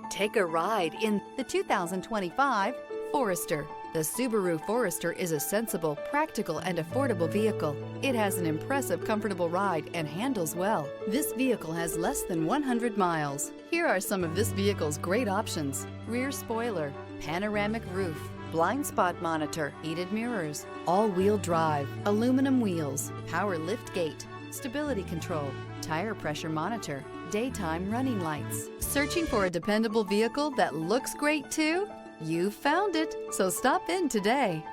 Take a ride in the 2025 Forester. The Subaru Forester is a sensible, practical, and affordable vehicle. It has an impressive, comfortable ride and handles well. This vehicle has less than 100 miles. Here are some of this vehicle's great options: rear spoiler, panoramic roof, blind spot monitor, heated mirrors, all-wheel drive, aluminum wheels, power lift gate, stability control, tire pressure monitor, daytime running lights. Searching for a dependable vehicle that looks great too? You found it, so stop in today.